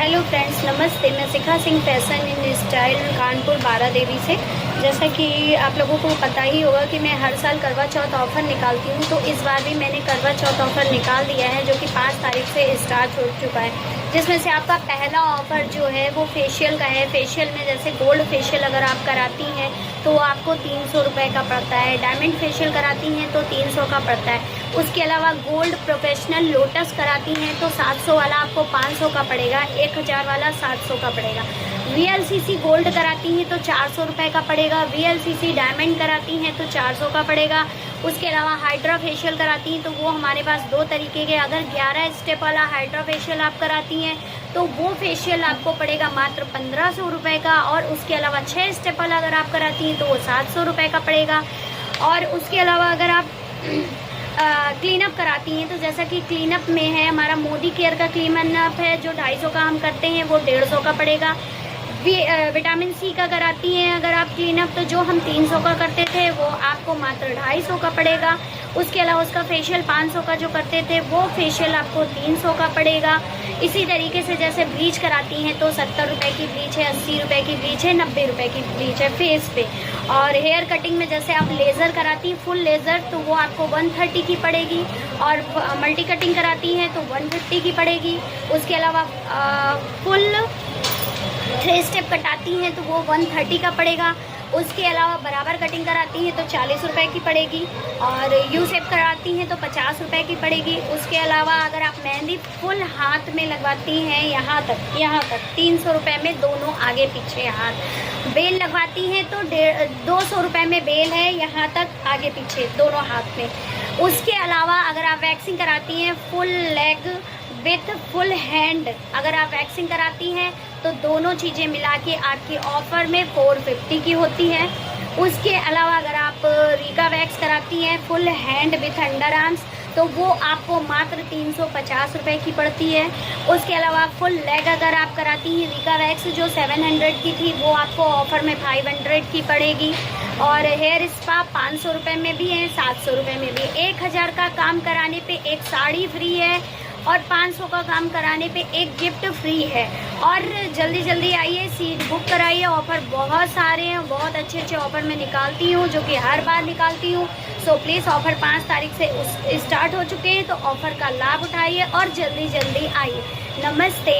Hello friends, नमस्ते। मैं Shikha Singh fashion in style Kanpur Barra Devi से। जैसा कि आप लोगों को पता ही होगा कि मैं हर साल करवा चौथ ऑफ़र निकालती हूँ, तो इस बार भी मैंने करवा चौथ ऑफ़र निकाल दिया है जो कि 5 तारीख से स्टार्ट हो चुका है। जिसमें से आपका पहला ऑफ़र जो है वो फेशियल का है। फेशियल में जैसे गोल्ड फेशियल अगर आप कराती हैं तो वो आपको 300 रुपये का पड़ता है। डायमंड फेशियल कराती हैं तो 300 का पड़ता है। उसके अलावा गोल्ड प्रोफेशनल लोटस कराती हैं तो 700 वाला आपको 500 का पड़ेगा। 1000 वाला 700 का पड़ेगा। VLCC गोल्ड कराती हैं तो 400 रुपये का पड़ेगा। VLCC डायमंड कराती हैं तो 400 का पड़ेगा। उसके अलावा हाइड्रा फेशियल कराती हैं तो वो हमारे पास 2 तरीके के, अगर 11 स्टेप वाला हाइड्रा फेशियल आप कराती हैं तो वो फेशियल आपको पड़ेगा मात्र 1500 रुपये का। और उसके अलावा 6 स्टेप वाला अगर आप कराती हैं तो वो 700 रुपये का पड़ेगा। और उसके अलावा अगर आप क्लीनअप कराती हैं तो जैसा कि क्लीनअप में है हमारा मोदी केयर का क्लीनअप है जो 250 का हम करते हैं, वो 150 का पड़ेगा। विटामिन सी का कराती हैं अगर आप क्लीनअप तो जो हम 300 का करते थे वो आपको मात्र 250 का पड़ेगा। उसके अलावा उसका फेशियल 500 का जो करते थे वो फेशियल आपको 300 का पड़ेगा। इसी तरीके से जैसे ब्लीच कराती हैं तो 70 रुपये की ब्लीच है, 80 रुपये की ब्लीच है, 90 रुपये की ब्लीच है फेस पे। और हेयर कटिंग में जैसे आप लेज़र कराती हैं फुल लेज़र तो वो आपको 130 की पड़ेगी। और मल्टी कटिंग कराती हैं तो 150 की पड़ेगी। उसके अलावा फुल 3 स्टेप कटाती हैं तो वो 130 का पड़ेगा। उसके अलावा बराबर कटिंग कराती हैं तो 40 रुपये की पड़ेगी। और यू शेप कराती हैं तो 50 रुपये की पड़ेगी। उसके अलावा अगर आप मेहंदी फुल हाथ में लगवाती हैं यहाँ तक 300 रुपये में दोनों आगे पीछे हाथ। बेल लगवाती हैं तो 200 रुपये में बेल है यहाँ तक आगे पीछे दोनों हाथ में। उसके अलावा अगर आप वैक्सिंग कराती हैं full leg with full hand अगर आप वैक्सिंग कराती हैं तो दोनों चीज़ें मिला के आपकी ऑफ़र में 450 की होती है। उसके अलावा अगर आप रीका वैक्स कराती हैं full hand with under arms तो वो आपको मात्र 350 रुपये की पड़ती है। उसके अलावा फुल लेग अगर आप कराती हैं रीका वैक्स जो 700 की थी वो आपको ऑफ़र में 500 की पड़ेगी। और हेयर स्पा 500 रुपये में भी है, 700 रुपये में भी। 1000 का काम कराने पे एक साड़ी फ्री है और 500 का काम कराने पे एक गिफ्ट फ्री है। और जल्दी जल्दी आइए, सीट बुक कराइए। ऑफ़र बहुत सारे हैं, बहुत अच्छे अच्छे ऑफ़र मैं निकालती हूँ जो कि हर बार निकालती हूँ। सो प्लीज़ ऑफ़र 5 तारीख से स्टार्ट हो चुके हैं तो ऑफ़र का लाभ उठाइए और जल्दी जल्दी आइए। नमस्ते।